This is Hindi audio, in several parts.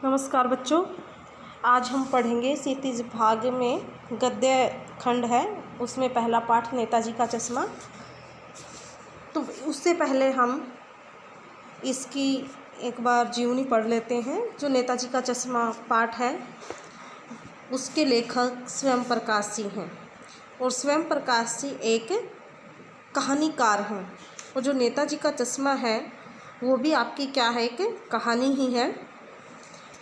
नमस्कार बच्चों, आज हम पढ़ेंगे क्षितिज भाग में गद्य खंड है, उसमें पहला पाठ नेताजी का चश्मा। तो उससे पहले हम इसकी एक बार जीवनी पढ़ लेते हैं। जो नेताजी का चश्मा पाठ है उसके लेखक स्वयं प्रकाश जी हैं और स्वयं प्रकाश जी एक कहानीकार हैं। और जो नेताजी का चश्मा है वो भी आपकी क्या है, एक कहानी ही है।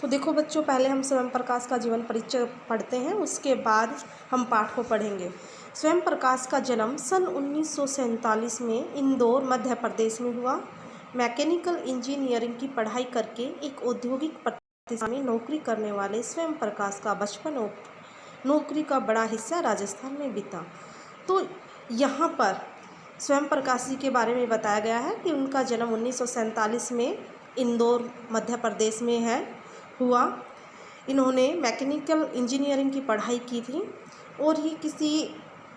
तो देखो बच्चों, पहले हम स्वयं प्रकाश का जीवन परिचय पढ़ते हैं, उसके बाद हम पाठ को पढ़ेंगे। स्वयं प्रकाश का जन्म सन 1947 में इंदौर मध्य प्रदेश में हुआ। मैकेनिकल इंजीनियरिंग की पढ़ाई करके एक औद्योगिक प्रतिष्ठान में नौकरी करने वाले स्वयं प्रकाश का बचपन और नौकरी का बड़ा हिस्सा राजस्थान में बीता। तो यहाँ पर स्वयं प्रकाश जी के बारे में बताया गया है कि उनका जन्म 1947 में इंदौर मध्य प्रदेश में हुआ। इन्होंने मैकेनिकल इंजीनियरिंग की पढ़ाई की थी और ये किसी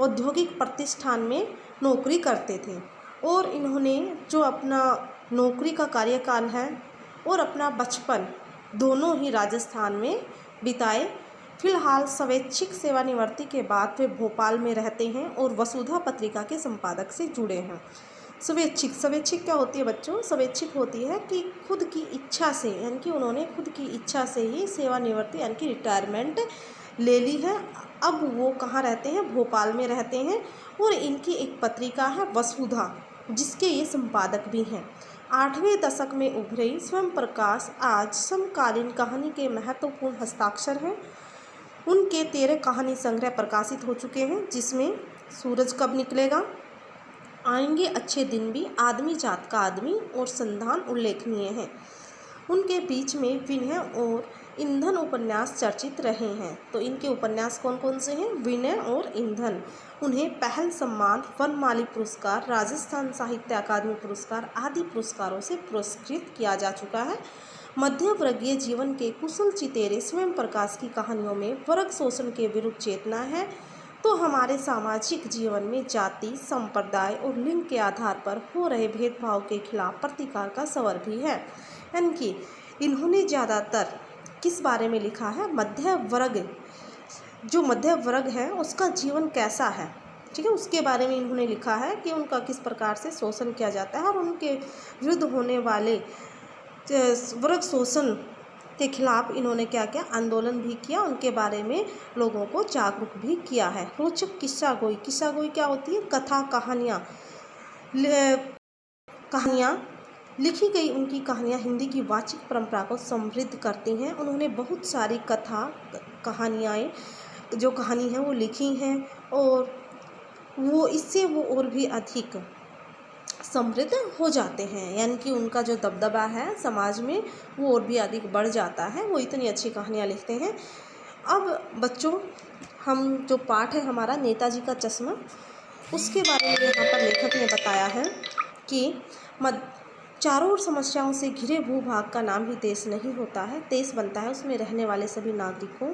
औद्योगिक प्रतिष्ठान में नौकरी करते थे। और इन्होंने जो अपना नौकरी का कार्यकाल है और अपना बचपन दोनों ही राजस्थान में बिताए। फिलहाल स्वैच्छिक सेवानिवृत्ति के बाद वे भोपाल में रहते हैं और वसुधा पत्रिका के संपादक से जुड़े हैं। स्वैच्छिक क्या होती है बच्चों? स्वैच्छिक होती है कि खुद की इच्छा से, यानी कि उन्होंने खुद की इच्छा से ही सेवानिवृत्ति यानी कि रिटायरमेंट ले ली है। अब वो कहाँ रहते हैं? भोपाल में रहते हैं। और इनकी एक पत्रिका है वसुधा, जिसके ये संपादक भी हैं। 8वें दशक में उभरे स्वयं प्रकाश आज समकालीन कहानी के महत्वपूर्ण हस्ताक्षर हैं। उनके 13 कहानी संग्रह प्रकाशित हो चुके हैं, जिसमें सूरज कब निकलेगा, आएंगे अच्छे दिन भी, आदमी जात का आदमी और संधान उल्लेखनीय हैं। उनके बीच में विनय और ईंधन उपन्यास चर्चित रहे हैं। तो इनके उपन्यास कौन कौन से हैं? विनय और ईंधन। उन्हें पहल सम्मान, वनमाली पुरस्कार, राजस्थान साहित्य अकादमी पुरस्कार आदि पुरस्कारों से पुरस्कृत किया जा चुका है। मध्य वर्गीय जीवन के कुशल चितेरे स्वयं प्रकाश की कहानियों में वर्ग शोषण के विरुद्ध चेतना है, तो हमारे सामाजिक जीवन में जाति, संप्रदाय और लिंग के आधार पर हो रहे भेदभाव के खिलाफ प्रतिकार का स्वर भी है। यानी कि इन्होंने ज़्यादातर किस बारे में लिखा है? मध्य वर्ग, जो मध्य वर्ग है उसका जीवन कैसा है, ठीक है, उसके बारे में इन्होंने लिखा है कि उनका किस प्रकार से शोषण किया जाता है और उनके विरुद्ध होने वाले वर्ग शोषण के खिलाफ इन्होंने क्या किया? आंदोलन भी किया, उनके बारे में लोगों को जागरूक भी किया है। रोचक किस्सा गोई क्या होती है? कथा, कहानियाँ लिखी गई उनकी कहानियाँ हिंदी की वाचिक परंपरा को समृद्ध करती हैं। उन्होंने बहुत सारी कथा जो कहानी है वो लिखी हैं और वो इससे वो और भी अधिक समृद्ध हो जाते हैं, यानी कि उनका जो दबदबा है समाज में वो और भी अधिक बढ़ जाता है। वो इतनी अच्छी कहानियाँ लिखते हैं। अब बच्चों, हम जो पाठ है हमारा नेताजी का चश्मा, उसके बारे में यहाँ पर लेखक ने बताया है कि चारों ओर समस्याओं से घिरे भूभाग का नाम ही देश नहीं होता है। देश बनता है उसमें रहने वाले सभी नागरिकों,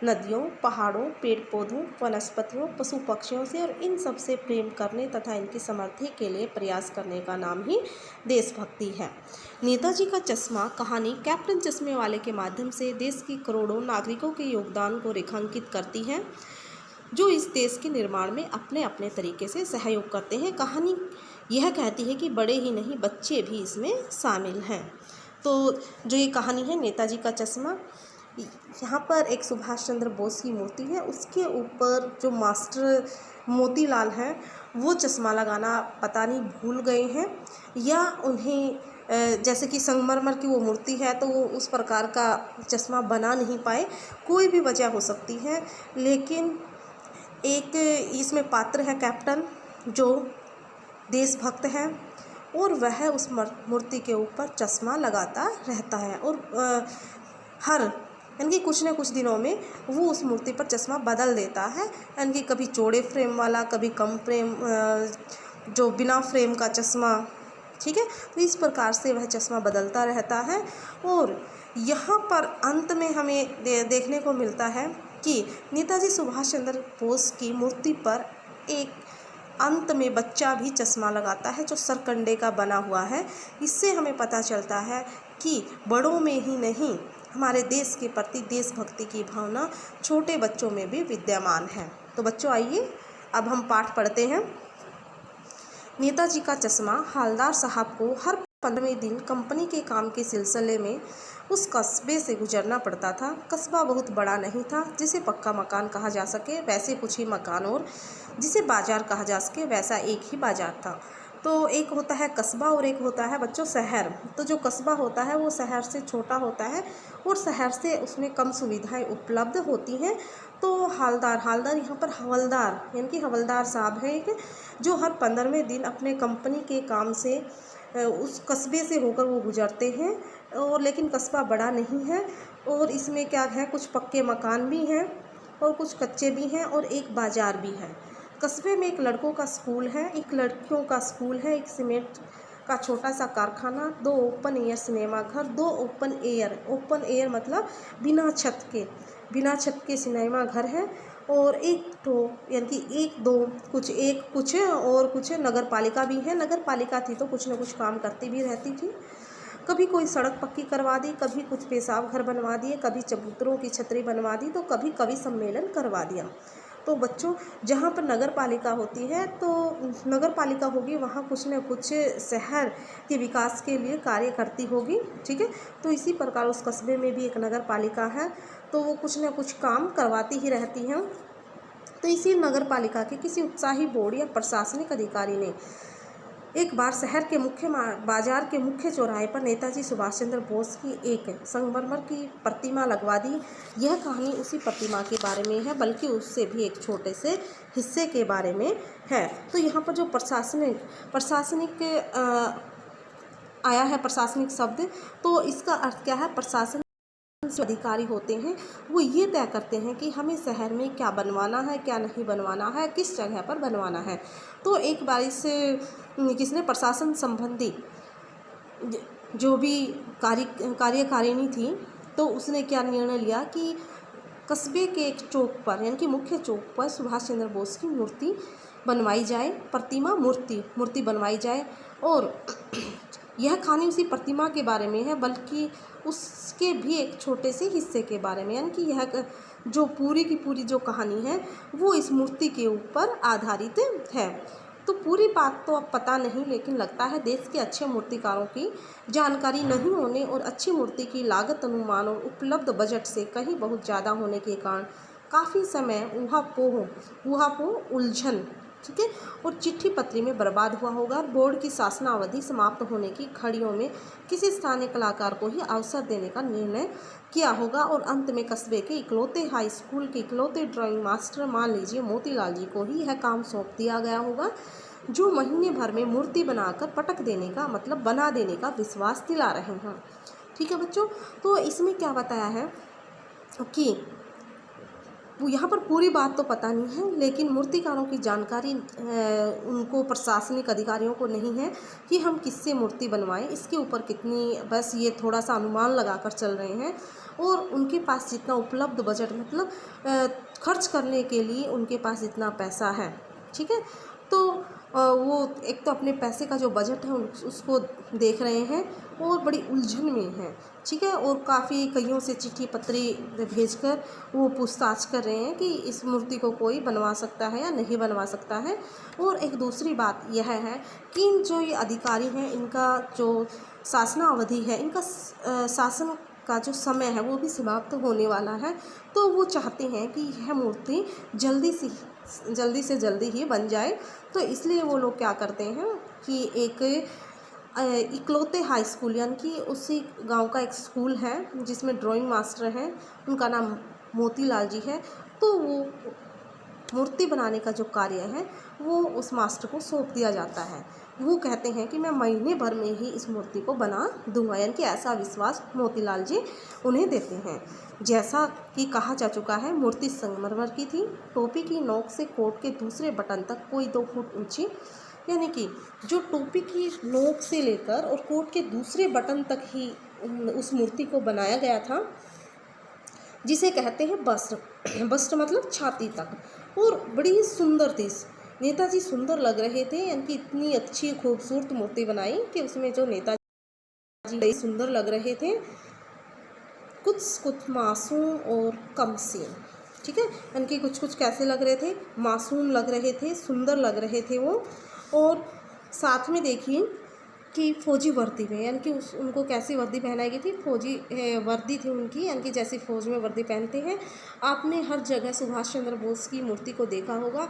नदियों, पहाड़ों, पेड़ पौधों, वनस्पतियों, पशु पक्षियों से और इन सब से प्रेम करने तथा इनकी समृद्धि के लिए प्रयास करने का नाम ही देशभक्ति है। नेताजी का चश्मा कहानी कैप्टन चश्मे वाले के माध्यम से देश की करोड़ों नागरिकों के योगदान को रेखांकित करती है, जो इस देश के निर्माण में अपने अपने तरीके से सहयोग करते हैं। कहानी यह कहती है कि बड़े ही नहीं बच्चे भी इसमें शामिल हैं। तो जो ये कहानी है नेताजी का चश्मा, यहाँ पर एक सुभाष चंद्र बोस की मूर्ति है, उसके ऊपर जो मास्टर मोतीलाल हैं वो चश्मा लगाना पता नहीं भूल गए हैं या उन्हें जैसे कि संगमरमर की वो मूर्ति है तो वो उस प्रकार का चश्मा बना नहीं पाए। कोई भी वजह हो सकती है, लेकिन एक इसमें पात्र है कैप्टन जो देशभक्त है और वह उस मूर्ति के ऊपर चश्मा लगाता रहता है और हर यानी कि कुछ न कुछ दिनों में वो उस मूर्ति पर चश्मा बदल देता है, यानी कि कभी चौड़े फ्रेम वाला, कभी कम फ्रेम, जो बिना फ्रेम का चश्मा, ठीक है। तो इस प्रकार से वह चश्मा बदलता रहता है। और यहाँ पर अंत में हमें देखने को मिलता है कि नेताजी सुभाष चंद्र बोस की मूर्ति पर एक अंत में बच्चा भी चश्मा लगाता है जो सरकंडे का बना हुआ है। इससे हमें पता चलता है कि बड़ों में ही नहीं हमारे देश के प्रति देशभक्ति की भावना छोटे बच्चों में भी विद्यमान है। तो बच्चों आइए अब हम पाठ पढ़ते हैं। नेताजी का चश्मा। हवलदार साहब को हर 15वें दिन कंपनी के काम के सिलसिले में उस कस्बे से गुजरना पड़ता था। कस्बा बहुत बड़ा नहीं था जिसे पक्का मकान कहा जा सके वैसे कुछ ही मकान, और जिसे बाजार कहा जा सके वैसा एक ही बाजार था। तो एक होता है कस्बा और एक होता है बच्चों शहर। तो जो कस्बा होता है वो शहर से छोटा होता है और शहर से उसमें कम सुविधाएं उपलब्ध होती हैं। तो हवलदार यहाँ पर हवलदार यानी कि हवलदार साहब है एक, जो हर 15वें दिन अपने कंपनी के काम से उस कस्बे से होकर वो गुजरते हैं। और लेकिन कस्बा बड़ा नहीं है और इसमें क्या है, कुछ पक्के मकान भी हैं और कुछ कच्चे भी हैं और एक बाज़ार भी है। कस्बे में एक लड़कों का स्कूल है, एक लड़कियों का स्कूल है, एक सीमेंट का छोटा सा कारखाना, 2 ओपन एयर सिनेमा घर, 2 ओपन एयर मतलब बिना छत के सिनेमा घर है, और एक तो यानी कि कुछ और कुछ नगर पालिका भी है। नगर पालिका थी तो कुछ न कुछ काम करती भी रहती थी। कभी कोई सड़क पक्की करवा दी, कभी कुछ पेशाब घर बनवा दिए, कभी चबूतरों की छतरी बनवा दी, तो कभी कवि सम्मेलन करवा दिया। तो बच्चों जहाँ पर नगर पालिका होती है तो नगर पालिका होगी वहाँ कुछ न कुछ शहर के विकास के लिए कार्य करती होगी, ठीक है। तो इसी प्रकार उस कस्बे में भी एक नगर पालिका है, तो वो कुछ न कुछ काम करवाती ही रहती हैं। तो इसी नगर पालिका के किसी उत्साही बोर्ड या प्रशासनिक अधिकारी ने एक बार शहर के बाजार के मुख्य चौराहे पर नेताजी सुभाष चंद्र बोस की एक संगमरमर की प्रतिमा लगवा दी। यह कहानी उसी प्रतिमा के बारे में है, बल्कि उससे भी एक छोटे से हिस्से के बारे में है। तो यहाँ पर जो प्रशासनिक आया है, प्रशासनिक शब्द, तो इसका अर्थ क्या है, प्रशासन जो अधिकारी होते हैं वो ये तय करते हैं कि हमें शहर में क्या बनवाना है, क्या नहीं बनवाना है, किस जगह पर बनवाना है। तो एक बार इस किसने प्रशासन संबंधी जो भी कार्यकारिणी थी, तो उसने क्या निर्णय लिया कि कस्बे के एक चौक पर यानी कि मुख्य चौक पर सुभाष चंद्र बोस की मूर्ति बनवाई जाए, प्रतिमा मूर्ति बनवाई जाए। और यह कहानी उसी प्रतिमा के बारे में है, बल्कि उसके भी एक छोटे से हिस्से के बारे में, यानी कि यह जो पूरी की पूरी जो कहानी है वो इस मूर्ति के ऊपर आधारित है। तो पूरी बात तो अब पता नहीं, लेकिन लगता है देश के अच्छे मूर्तिकारों की जानकारी नहीं होने और अच्छी मूर्ति की लागत अनुमान और उपलब्ध बजट से कहीं बहुत ज़्यादा होने के कारण काफ़ी समय ऊहापोह उलझन, ठीक है, और चिट्ठी पत्री में बर्बाद हुआ होगा। बोर्ड की शासनावधि समाप्त होने की घड़ियों में किसी स्थानीय कलाकार को ही अवसर देने का निर्णय किया होगा और अंत में कस्बे के इकलौते हाई स्कूल के इकलौते ड्राइंग मास्टर, मान लीजिए मोतीलाल जी को ही यह काम सौंप दिया गया होगा, जो महीने भर में मूर्ति बनाकर पटक देने का मतलब बना देने का विश्वास दिला रहे हैं। ठीक है बच्चों, तो इसमें क्या बताया है कि यहाँ पर पूरी बात तो पता नहीं है, लेकिन मूर्तिकारों की जानकारी उनको प्रशासनिक अधिकारियों को नहीं है कि हम किससे मूर्ति बनवाएं, इसके ऊपर कितनी, बस ये थोड़ा सा अनुमान लगाकर चल रहे हैं। और उनके पास जितना उपलब्ध बजट मतलब खर्च करने के लिए उनके पास जितना पैसा है, ठीक है, तो वो एक तो अपने पैसे का जो बजट है उसको देख रहे हैं और बड़ी उलझन में हैं, ठीक है। और काफ़ी कईयों से चिट्ठी पत्री भेजकर वो पूछताछ कर रहे हैं कि इस मूर्ति को कोई बनवा सकता है या नहीं बनवा सकता है। और एक दूसरी बात यह है कि जो ये अधिकारी हैं इनका जो शासनावधि है, इनका शासन का जो समय है वो भी समाप्त होने वाला है, तो वो चाहते हैं कि यह मूर्ति जल्दी से जल्दी ही बन जाए। तो इसलिए वो लोग क्या करते हैं कि एक इकलौते हाई स्कूल यानी कि उसी गांव का एक स्कूल है जिसमें ड्राइंग मास्टर हैं, उनका नाम मोतीलाल जी है, तो वो मूर्ति बनाने का जो कार्य है वो उस मास्टर को सौंप दिया जाता है। वो कहते हैं कि मैं महीने भर में ही इस मूर्ति को बना दूंगा, यानी कि ऐसा विश्वास मोतीलाल जी उन्हें देते हैं। जैसा कि कहा जा चुका है, मूर्ति संगमरमर की थी, टोपी की नोक से कोट के दूसरे बटन तक कोई 2 फुट ऊंची, यानी कि जो टोपी की नोक से लेकर और कोट के दूसरे बटन तक ही उस मूर्ति को बनाया गया था, जिसे कहते हैं बस्ट मतलब छाती तक, और बड़ी ही सुंदर थी। नेताजी सुंदर लग रहे थे, यानी कि इतनी अच्छी खूबसूरत मूर्ति बनाई कि उसमें जो नेताजी सुंदर लग रहे थे। कुछ कुछ मासूम और कमसीन, ठीक है। इनके कुछ कुछ कैसे लग रहे थे, मासूम लग रहे थे, सुंदर लग रहे थे वो। और साथ में देखिए कि फौजी वर्दी में, यानी कि उनको कैसी वर्दी पहनाई गई थी, फौजी वर्दी थी उनकी, यानी कि जैसी फौज में वर्दी पहनते हैं। आपने हर जगह सुभाष चंद्र बोस की मूर्ति को देखा होगा,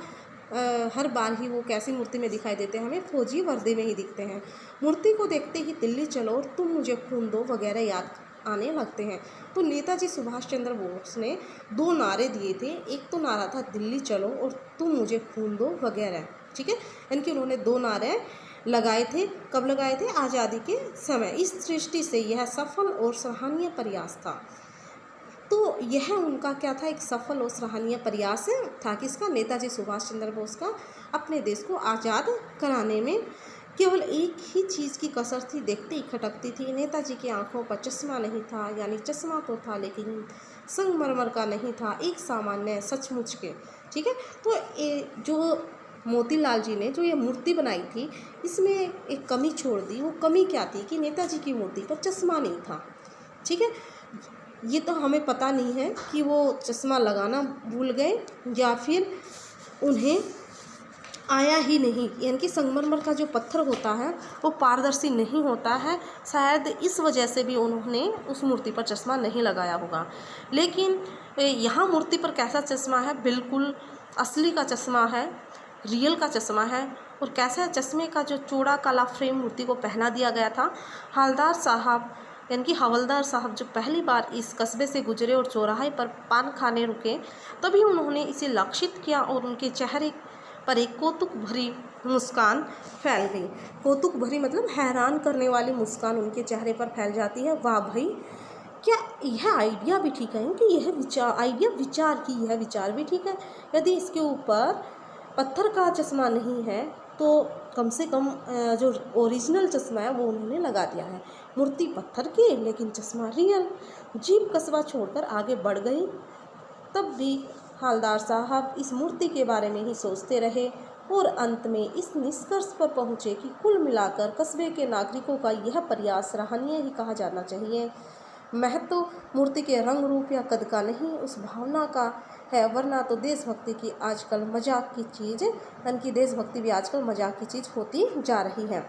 हर बार ही वो कैसी मूर्ति में दिखाई देते हैं, हमें फौजी वर्दी में ही दिखते हैं। मूर्ति को देखते ही दिल्ली चलो और तुम मुझे खून दो वगैरह याद आने लगते हैं। तो नेताजी सुभाष चंद्र बोस ने 2 नारे दिए थे। एक तो नारा था दिल्ली चलो और तुम मुझे खून दो वगैरह, ठीक है। इनके उन्होंने 2 नारे लगाए थे। कब लगाए थे? आज़ादी के समय। इस दृष्टि से यह सफल और सराहनीय प्रयास था। तो यह उनका क्या था, एक सफल और सराहनीय प्रयास था किसका? नेताजी सुभाष चंद्र बोस का, अपने देश को आज़ाद कराने में। केवल एक ही चीज़ की कसर थी, देखते ही खटकती थी। नेताजी की आंखों पर चश्मा नहीं था, यानी चश्मा तो था लेकिन संगमरमर का नहीं था, एक सामान्य सचमुच के, ठीक है। तो जो मोतीलाल जी ने जो ये मूर्ति बनाई थी, इसमें एक कमी छोड़ दी। वो कमी क्या थी कि नेताजी की मूर्ति पर चश्मा नहीं था, ठीक है। ये तो हमें पता नहीं है कि वो चश्मा लगाना भूल गए या फिर उन्हें आया ही नहीं, यानी कि संगमरमर का जो पत्थर होता है वो पारदर्शी नहीं होता है, शायद इस वजह से भी उन्होंने उस मूर्ति पर चश्मा नहीं लगाया होगा। लेकिन यहाँ मूर्ति पर कैसा चश्मा है? बिल्कुल असली का चश्मा है, रियल का चश्मा है। और कैसा है? चश्मे का जो चौड़ा काला फ्रेम मूर्ति को पहना दिया गया था। हवलदार साहब, यानी कि हवलदार साहब जब पहली बार इस कस्बे से गुजरे और चौराहे पर पान खाने रुके, तभी उन्होंने इसे लक्षित किया और उनके चेहरे पर एक कौतुक भरी मुस्कान फैल गई। कौतुक भरी मतलब हैरान करने वाली मुस्कान उनके चेहरे पर फैल जाती है। वाह भाई, क्या यह आइडिया भी ठीक है कि यह विचार, आइडिया विचार की, यह विचार भी ठीक है। यदि इसके ऊपर पत्थर का चश्मा नहीं है तो कम से कम जो ओरिजिनल चश्मा है वो उन्होंने लगा दिया है। मूर्ति पत्थर की लेकिन चश्मा रियल। जीप कस्बा छोड़कर आगे बढ़ गई। तब भी हवलदार साहब इस मूर्ति के बारे में ही सोचते रहे और अंत में इस निष्कर्ष पर पहुँचे कि कुल मिलाकर कस्बे के नागरिकों का यह प्रयास सराहनीय ही कहा जाना चाहिए। महत्व मूर्ति के रंग रूप या कद का नहीं, उस भावना का है, वरना तो देशभक्ति की आजकल मजाक की चीज़, यानी कि देशभक्ति भी आजकल मजाक की चीज़ होती जा रही है।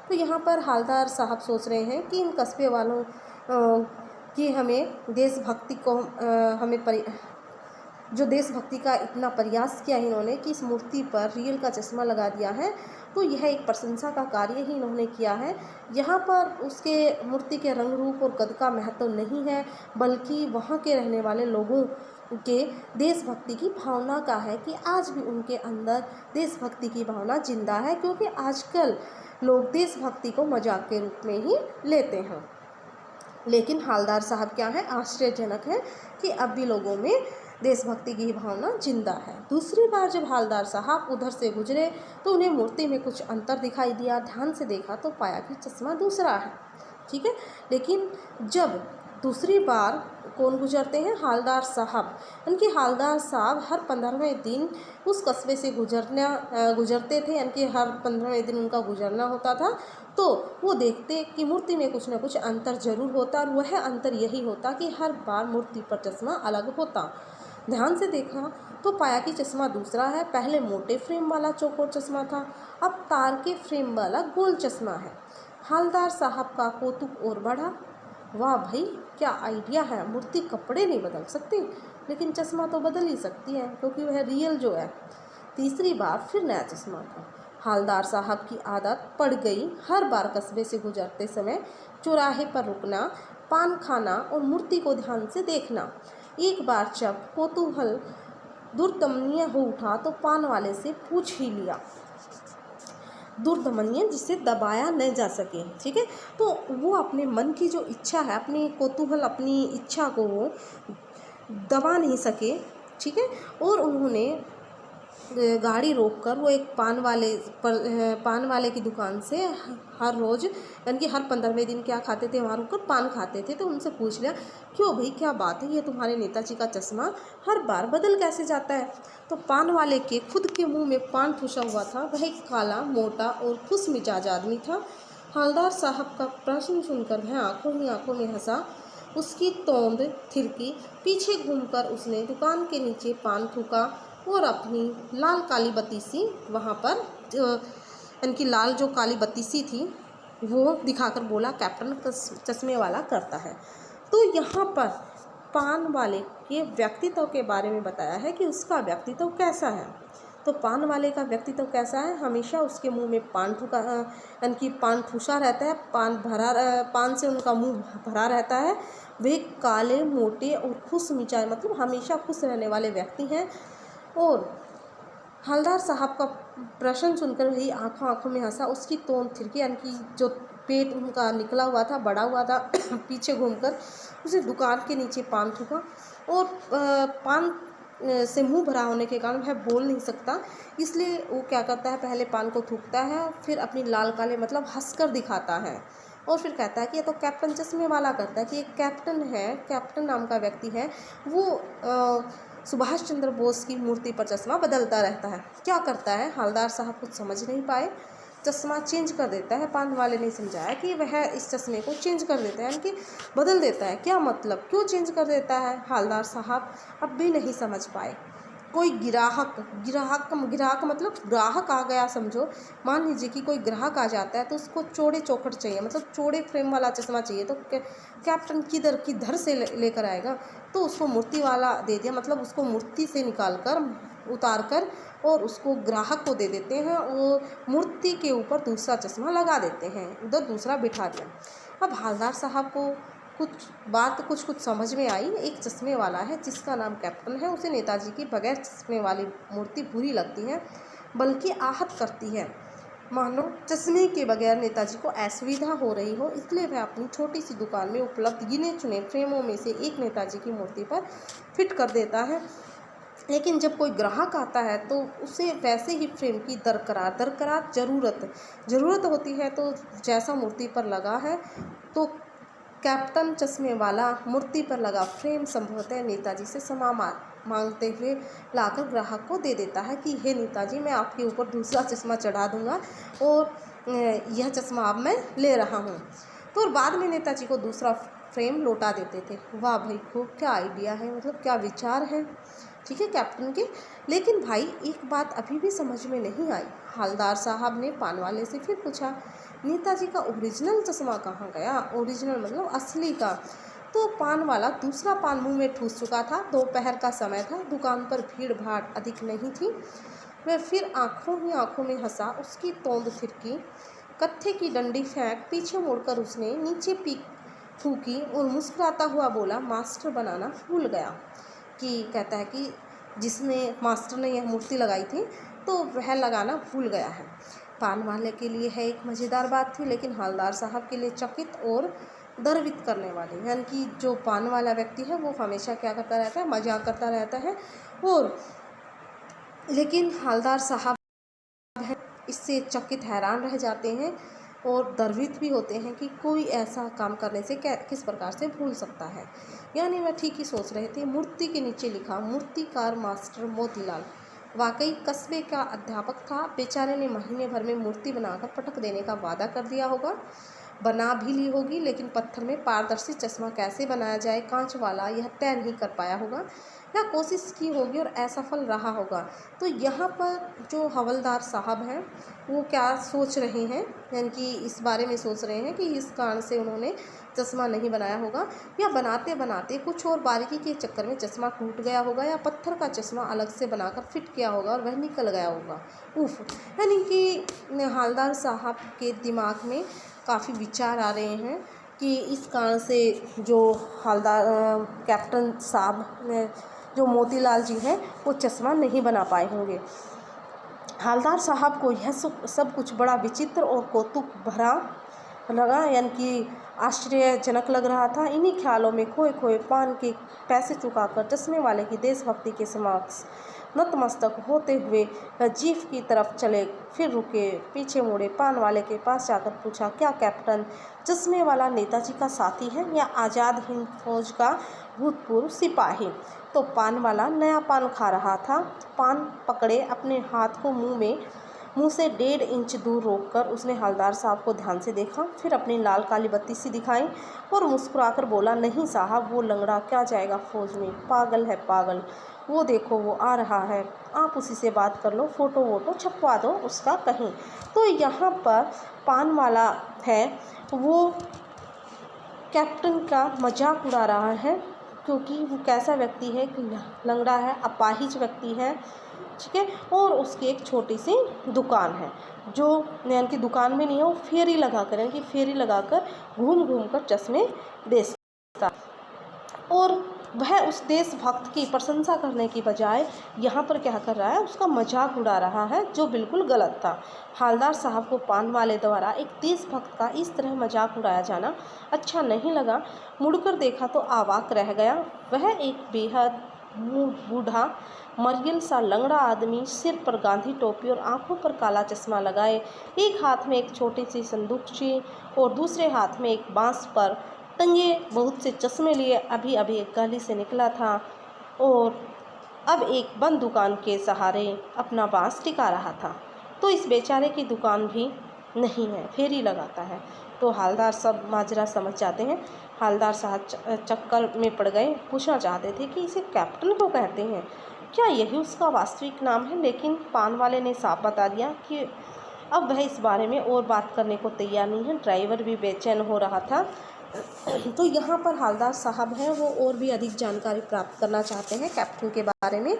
तो यहाँ पर हवलदार साहब सोच रहे हैं कि इन कस्बे वालों की हमें देशभक्ति को जो देशभक्ति का इतना प्रयास किया इन्होंने कि इस मूर्ति पर रियल का चश्मा लगा दिया है, तो यह एक प्रशंसा का कार्य ही इन्होंने किया है। यहाँ पर उसके मूर्ति के रंग रूप और कद का महत्व नहीं है, बल्कि वहाँ के रहने वाले लोगों के देशभक्ति की भावना का है कि आज भी उनके अंदर देशभक्ति की भावना जिंदा है, क्योंकि आजकल लोग देशभक्ति को मजाक के रूप में ही लेते हैं। लेकिन हवलदार साहब क्या है, आश्चर्यजनक है कि अब भी लोगों में देशभक्ति की भावना जिंदा है। दूसरी बार जब हवलदार साहब उधर से गुजरे तो उन्हें मूर्ति में कुछ अंतर दिखाई दिया। ध्यान से देखा तो पाया कि चश्मा दूसरा है, ठीक है। लेकिन जब दूसरी बार कौन गुजरते हैं? हवलदार साहब। उनके हवलदार साहब हर 15वें दिन उस कस्बे से गुजरते थे, यानी कि हर 15वें दिन उनका गुजरना होता था। तो वो देखते कि मूर्ति में कुछ न कुछ अंतर जरूर होता, और वह अंतर यही होता कि हर बार मूर्ति पर चश्मा अलग होता। ध्यान से देखा तो पाया कि चश्मा दूसरा है। पहले मोटे फ्रेम वाला चौकोर चश्मा था, अब तार के फ्रेम वाला गोल चश्मा है। हवलदार साहब का कौतुक और बढ़ा। वाह भाई, क्या आइडिया है। मूर्ति कपड़े नहीं बदल सकती, लेकिन चश्मा तो बदल ही सकती है, क्योंकि वह रियल जो है। तीसरी बार फिर नया चश्मा था। हवलदार साहब की आदत पड़ गई हर बार कस्बे से गुजरते समय चौराहे पर रुकना, पान खाना और मूर्ति को ध्यान से देखना। एक बार जब कौतूहल दुर्दमनीय हो उठा तो पान वाले से पूछ ही लिया। दुर्दमनीय जिसे दबाया नहीं जा सके, ठीक है। तो वो अपने मन की जो इच्छा है, अपनी कौतूहल, अपनी इच्छा को वो दबा नहीं सके, ठीक है। और उन्होंने गाड़ी रोककर वो एक पान वाले की दुकान से हर रोज़, यानी कि हर 15वें दिन क्या खाते थे, वहाँ रुककर पान खाते थे। तो उनसे पूछ लिया, क्यों भाई, क्या बात है, ये तुम्हारे नेताजी का चश्मा हर बार बदल कैसे जाता है? तो पान वाले के खुद के मुंह में पान ठुसा हुआ था। वह एक काला, मोटा और खुश मिजाज आदमी था। हवलदार साहब का प्रश्न सुनकर वह आंखों ही आंखों में हंसा। उसकी तोंद थिरकी। पीछे घूमकर उसने दुकान के नीचे पान थूका और अपनी लाल काली बत्ती सी वहाँ पर इनकी लाल जो काली बत्ती सी थी वो दिखाकर बोला, कैप्टन चश्मे वाला करता है। तो यहाँ पर पान वाले के व्यक्तित्व के बारे में बताया है कि उसका व्यक्तित्व कैसा है। तो पान वाले का व्यक्तित्व कैसा है, हमेशा उसके मुंह में पान थूका यानी पान ठूसा रहता है, पान से उनका मुंह भरा रहता है। वे काले मोटे और खुश मिजाज मतलब हमेशा खुश रहने वाले व्यक्ति हैं। और हवलदार साहब का प्रश्न सुनकर वही आंखों में हंसा। उसकी तोंद थिरकी यानी कि जो पेट उनका निकला हुआ था, बड़ा हुआ था पीछे घूमकर उसने दुकान के नीचे पान थूका और पान से मुंह भरा होने के कारण वह बोल नहीं सकता, इसलिए वो क्या करता है, पहले पान को थूकता है, फिर अपनी लाल काले मतलब हंसकर दिखाता है और फिर कहता है कि ये तो कैप्टन चश्मे वाला करता है। कि एक कैप्टन है, कैप्टन नाम का व्यक्ति है, वो सुभाष चंद्र बोस की मूर्ति पर चश्मा बदलता रहता है। क्या करता है, हवलदार साहब कुछ समझ नहीं पाए, चश्मा चेंज कर देता है। पान वाले ने समझाया कि वह इस चश्मे को चेंज कर देता है यानी कि बदल देता है। क्या मतलब, क्यों चेंज कर देता है, हवलदार साहब अब भी नहीं समझ पाए। कोई गिराहक मतलब ग्राहक आ गया समझो। मान लीजिए कि कोई ग्राहक आ जाता है तो उसको चौड़े चौखट चाहिए, मतलब चौड़े फ्रेम वाला चश्मा चाहिए। तो कैप्टन किधर से लेकर आएगा, तो उसको मूर्ति वाला दे दिया, मतलब उसको मूर्ति से निकाल कर उतार कर और उसको ग्राहक को दे देते हैं और मूर्ति के ऊपर दूसरा चश्मा लगा देते हैं, उधर दूसरा बिठा दिया। अब हवलदार साहब को कुछ समझ में आई। एक चश्मे वाला है जिसका नाम कैप्टन है, उसे नेताजी की बगैर चश्मे वाली मूर्ति बुरी लगती है, बल्कि आहत करती है। मानो चश्मे के बगैर नेताजी को असुविधा हो रही हो, इसलिए वह अपनी छोटी सी दुकान में उपलब्ध गिने चुने फ्रेमों में से एक नेताजी की मूर्ति पर फिट कर देता है। लेकिन जब कोई ग्राहक आता है तो उसे वैसे ही फ्रेम की दरकरार ज़रूरत होती है। तो जैसा मूर्ति पर लगा है, तो कैप्टन चश्मे वाला मूर्ति पर लगा फ्रेम संभवतः नेताजी से क्षमा मांगते हुए लाकर ग्राहक को दे देता है कि हे नेताजी, मैं आपके ऊपर दूसरा चश्मा चढ़ा दूंगा और यह चश्मा अब मैं ले रहा हूँ। तो और बाद में नेताजी को दूसरा फ्रेम लौटा देते थे। वाह भाई, खूब, क्या आइडिया है, मतलब क्या विचार है, ठीक है कैप्टन के। लेकिन भाई एक बात अभी भी समझ में नहीं आई। हवलदार साहब ने पान वाले से फिर पूछा, नेताजी का ओरिजिनल चश्मा कहाँ गया, ओरिजिनल मतलब असली का। तो पान वाला दूसरा पान मुंह में ठूस चुका था। दोपहर का समय था, दुकान पर भीड़ भाड़ अधिक नहीं थी। वह फिर आंखों में हंसा। उसकी तोंद थिरकी, कत्थे की डंडी फेंक पीछे मुड़कर उसने नीचे पीक फूकी और मुस्कुराता हुआ बोला, मास्टर बनाना भूल गया। कि कहता है कि जिसने मास्टर ने यह मूर्ति लगाई थी तो वह लगाना भूल गया है। पान वाले के लिए है एक मज़ेदार बात थी, लेकिन हवलदार साहब के लिए चकित और गर्वित करने वाली। यानी कि जो पान वाला व्यक्ति है वो हमेशा क्या करता रहता है, मजाक करता रहता है। और लेकिन हवलदार साहब इससे चकित हैरान रह जाते हैं और गर्वित भी होते हैं कि कोई ऐसा काम करने से किस प्रकार से भूल सकता है। यानी वह ठीक ही सोच रहे थे। मूर्ति के नीचे लिखा, मूर्तिकार मास्टर मोतीलाल। वाकई कस्बे का अध्यापक था। बेचारे ने महीने भर में मूर्ति बनाकर पटक देने का वादा कर दिया होगा, बना भी ली होगी, लेकिन पत्थर में पारदर्शी चश्मा कैसे बनाया जाए कांच वाला, यह तय नहीं कर पाया होगा या कोशिश की होगी और असफल रहा होगा। तो यहाँ पर जो हवलदार साहब हैं वो क्या सोच रहे हैं, यानी कि इस बारे में सोच रहे हैं कि इस कारण से उन्होंने चश्मा नहीं बनाया होगा, या बनाते बनाते कुछ और बारीकी के चक्कर में चश्मा टूट गया होगा, या पत्थर का चश्मा अलग से बनाकर फिट किया होगा और वह निकल गया होगा। उफ, यानी कि हवलदार साहब के दिमाग में काफ़ी विचार आ रहे हैं कि इस कारण से जो हवलदार कैप्टन साहब जो मोतीलाल जी हैं वो चश्मा नहीं बना पाए होंगे। हवलदार साहब को यह सब कुछ बड़ा विचित्र और कौतुक भरा लगा, यानी कि आश्चर्यजनक लग रहा था। इन्हीं ख्यालों में खोए पान के पैसे चुकाकर चश्मे वाले की देशभक्ति के समक्ष नतमस्तक होते हुए जीप की तरफ चले, फिर रुके, पीछे मुड़े, पान वाले के पास जाकर पूछा, क्या कैप्टन चश्मे वाला नेताजी का साथी है या आज़ाद हिंद फौज का भूतपूर्व सिपाही? तो पान वाला नया पान खा रहा था। पान पकड़े अपने हाथ को मुंह में मुंह से 1.5 इंच दूर रोककर उसने हवलदार साहब को ध्यान से देखा, फिर अपनी लाल काली बत्ती सी दिखाई और मुस्कुराकर बोला, नहीं साहब, वो लंगड़ा क्या जाएगा फौज में, पागल है पागल। वो देखो वो आ रहा है, आप उसी से बात कर लो, फ़ोटो वोटो छपवा दो उसका कहीं। तो यहाँ पर पान वाला है वो कैप्टन का मजाक उड़ा रहा है, क्योंकि वो कैसा व्यक्ति है कि लंगड़ा है, अपाहिज व्यक्ति है, ठीक है। और उसकी एक छोटी सी दुकान है, जो यानी कि दुकान में नहीं है, वो फेरी लगा कर, यानी कि फेरी लगा कर घूम घूम कर चश्मे बेचता। और वह उस देशभक्त की प्रशंसा करने की बजाय यहाँ पर क्या कर रहा है, उसका मजाक उड़ा रहा है, जो बिल्कुल गलत था। हवलदार साहब को पान वाले द्वारा एक देशभक्त का इस तरह मजाक उड़ाया जाना अच्छा नहीं लगा। मुड़कर देखा तो अवाक रह गया। वह एक बेहद बूढ़ा मरियल सा लंगड़ा आदमी, सिर पर गांधी टोपी और आंखों पर काला चश्मा लगाए, एक हाथ में एक छोटी सी संदूकची और दूसरे हाथ में एक बांस पर टंगे बहुत से चश्मे लिए अभी अभी एक गली से निकला था और अब एक बंद दुकान के सहारे अपना बांस टिका रहा था। तो इस बेचारे की दुकान भी नहीं है, फेरी लगाता है। तो हवलदार सब माजरा समझ जाते हैं। हवलदार साहब चक्कर में पड़ गए, पूछना चाहते थे कि इसे कैप्टन क्यों कहते हैं, क्या यही उसका वास्तविक नाम है, लेकिन पान वाले ने साफ बता दिया कि अब वह इस बारे में और बात करने को तैयार नहीं है। ड्राइवर भी बेचैन हो रहा था। तो यहाँ पर हवलदार साहब हैं, वो और भी अधिक जानकारी प्राप्त करना चाहते हैं कैप्टन के बारे में,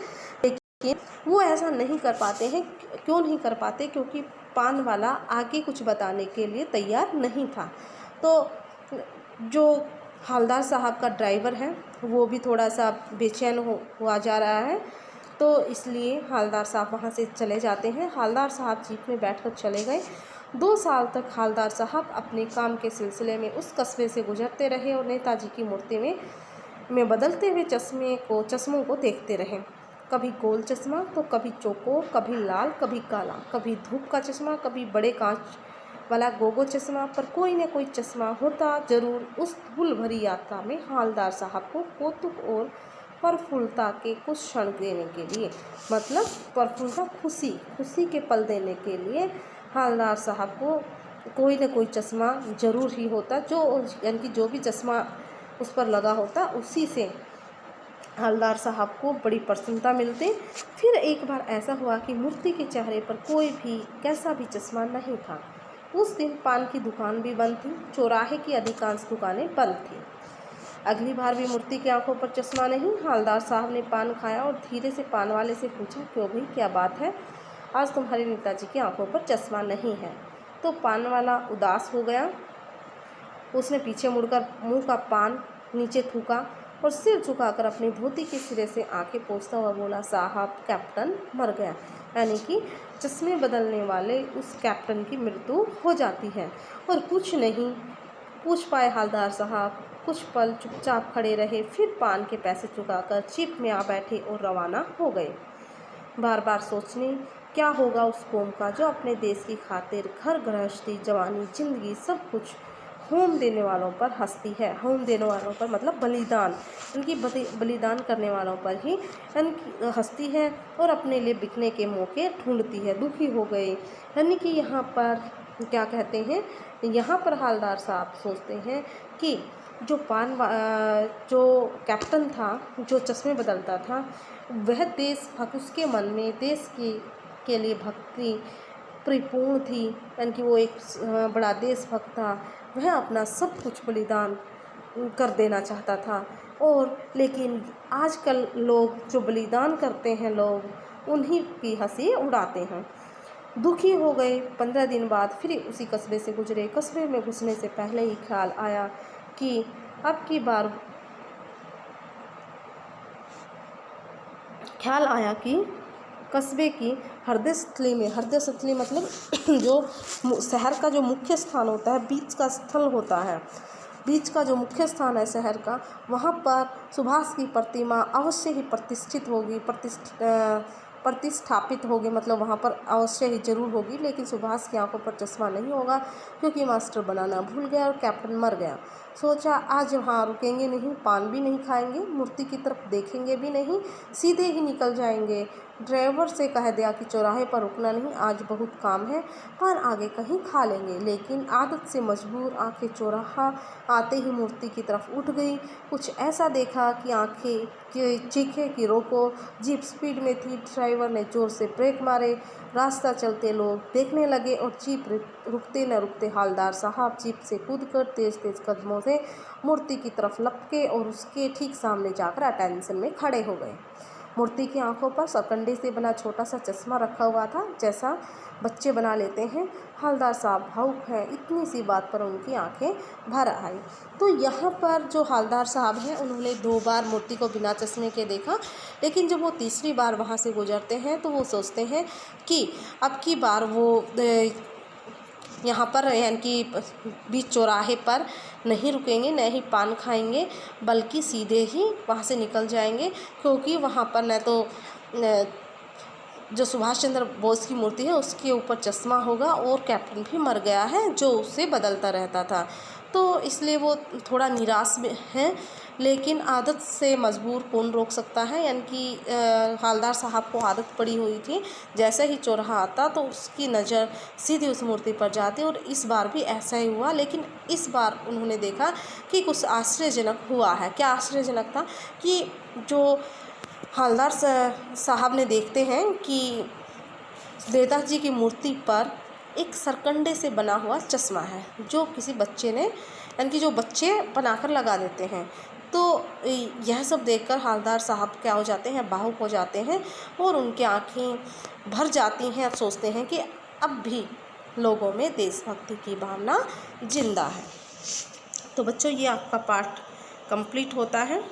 लेकिन वो ऐसा नहीं कर पाते हैं। क्यों नहीं कर पाते, क्योंकि पान वाला आगे कुछ बताने के लिए तैयार नहीं था। तो जो हवलदार साहब का ड्राइवर है वो भी थोड़ा सा बेचैन हुआ जा रहा है, तो इसलिए हवलदार साहब वहाँ से चले जाते हैं। हवलदार साहब जीप में बैठकर चले गए। 2 साल तक हवलदार साहब अपने काम के सिलसिले में उस कस्बे से गुजरते रहे और नेताजी की मूर्ति में बदलते हुए चश्मों को देखते रहे। कभी गोल चश्मा तो कभी चौकोर, कभी लाल, कभी काला, कभी धूप का चश्मा, कभी बड़े कांच वाला गोगो चश्मा, पर कोई न कोई चश्मा होता जरूर। उस धूल भरी यात्रा में हवलदार साहब को कौतुक और प्रफुल्लता के कुछ क्षण देने के लिए, मतलब प्रफुल्लता खुशी के पल देने के लिए हवलदार साहब को कोई न कोई चश्मा ज़रूर ही होता, जो यानी कि जो भी चश्मा उस पर लगा होता उसी से हवलदार साहब को बड़ी प्रसन्नता मिलती। फिर एक बार ऐसा हुआ कि मूर्ति के चेहरे पर कोई भी कैसा भी चश्मा नहीं था। उस दिन पान की दुकान भी बंद थी, चौराहे की अधिकांश दुकानें बंद थीं। अगली बार भी मूर्ति की आंखों पर चश्मा नहीं। हवलदार साहब ने पान खाया और धीरे से पान वाले से पूछा, क्यों भाई, क्या बात है, आज तुम्हारे नेताजी की आंखों पर चश्मा नहीं है। तो पान वाला उदास हो गया। उसने पीछे मुड़कर मुंह का पान नीचे थूका और सिर झुकाकर अपनी धोती के सिरे से आंखें पोंछता हुआ बोला, साहब, कैप्टन मर गया। यानी कि चश्मे बदलने वाले उस कैप्टन की मृत्यु हो जाती है। और कुछ नहीं पूछ पाए हवलदार साहब, कुछ पल चुपचाप खड़े रहे, फिर पान के पैसे चुकाकर जीप में आ बैठे और रवाना हो गए। बार बार सोचने क्या होगा उस कौम का जो अपने देश की खातिर घर गृहस्थी, जवानी, जिंदगी सब कुछ होम देने वालों पर हंसती है। होम देने वालों पर मतलब बलिदान, इनकी बलिदान करने वालों पर ही इनकी हंसती है और अपने लिए बिकने के मौके ढूंढती है। दुखी हो गए, यानी कि यहाँ पर क्या कहते हैं, यहाँ पर हवलदार साहब सोचते हैं कि जो कैप्टन था, जो चश्मे बदलता था, वह देशभक्त, उसके मन में देश के लिए भक्ति परिपूर्ण थी, यानी कि वो एक बड़ा देशभक्त था। वह अपना सब कुछ बलिदान कर देना चाहता था। और लेकिन आजकल लोग जो बलिदान करते हैं, लोग उन्हीं की हंसी उड़ाते हैं। दुखी हो गए। 15 दिन बाद फिर उसी कस्बे से गुजरे। कस्बे में घुसने से पहले ही ख्याल आया कि कस्बे की हृदय स्थली मतलब जो शहर का जो मुख्य स्थान होता है, बीच का स्थल होता है, बीच का जो मुख्य स्थान है शहर का, वहाँ पर सुभाष की प्रतिमा अवश्य ही प्रतिष्ठापित होगी, मतलब वहाँ पर अवश्य ही जरूर होगी। लेकिन सुभाष की आंखों पर चश्मा नहीं होगा, क्योंकि मास्टर बनाना भूल गया और कैप्टन मर गया। सोचा आज वहाँ रुकेंगे नहीं, पान भी नहीं खाएंगे, मूर्ति की तरफ देखेंगे भी नहीं, सीधे ही निकल जाएंगे। ड्राइवर से कह दिया कि चौराहे पर रुकना नहीं, आज बहुत काम है, पर आगे कहीं खा लेंगे। लेकिन आदत से मजबूर आंखें चौराहा आते ही मूर्ति की तरफ उठ गई। कुछ ऐसा देखा कि आंखें चीखे कि रोको। जीप स्पीड में थी, ड्राइवर ने जोर से ब्रेक मारे। रास्ता चलते लोग देखने लगे और जीप रुकते न रुकते हवलदार साहब जीप से कूदकर तेज तेज कदमों से मूर्ति की तरफ लपके और उसके ठीक सामने जाकर अटेंशन में खड़े हो गए। मूर्ति की आंखों पर सरकंडे से बना छोटा सा चश्मा रखा हुआ था, जैसा बच्चे बना लेते हैं। हवलदार साहब भावुक हैं, इतनी सी बात पर उनकी आंखें भर आई। तो यहाँ पर जो हवलदार साहब हैं उन्होंने 2 बार मूर्ति को बिना चश्मे के देखा, लेकिन जब वो तीसरी बार वहाँ से गुजरते हैं तो वो सोचते हैं कि अब की बार वो यहाँ पर यानी कि बीच चौराहे पर नहीं रुकेंगे, न ही पान खाएंगे, बल्कि सीधे ही वहाँ से निकल जाएंगे, क्योंकि वहाँ पर न तो जो सुभाष चंद्र बोस की मूर्ति है उसके ऊपर चश्मा होगा और कैप्टन भी मर गया है जो उससे बदलता रहता था। तो इसलिए वो थोड़ा निराश में हैं, लेकिन आदत से मजबूर कौन रोक सकता है। यानी कि हवलदार साहब को आदत पड़ी हुई थी, जैसे ही चौराहा आता तो उसकी नज़र सीधी उस मूर्ति पर जाती, और इस बार भी ऐसा ही हुआ। लेकिन इस बार उन्होंने देखा कि कुछ आश्चर्यजनक हुआ है। क्या आश्चर्यजनक था कि जो हवलदार साहब ने देखते हैं कि देवदास जी की मूर्ति पर एक सरकंडे से बना हुआ चश्मा है, जो किसी बच्चे ने यानी कि जो बच्चे बनाकर लगा देते हैं। तो यह सब देखकर हवलदार साहब क्या हो जाते हैं, भावुक हो जाते हैं और उनकी आंखें भर जाती हैं। अब सोचते हैं कि अब भी लोगों में देशभक्ति की भावना जिंदा है। तो बच्चों, ये आपका पाठ कंप्लीट होता है।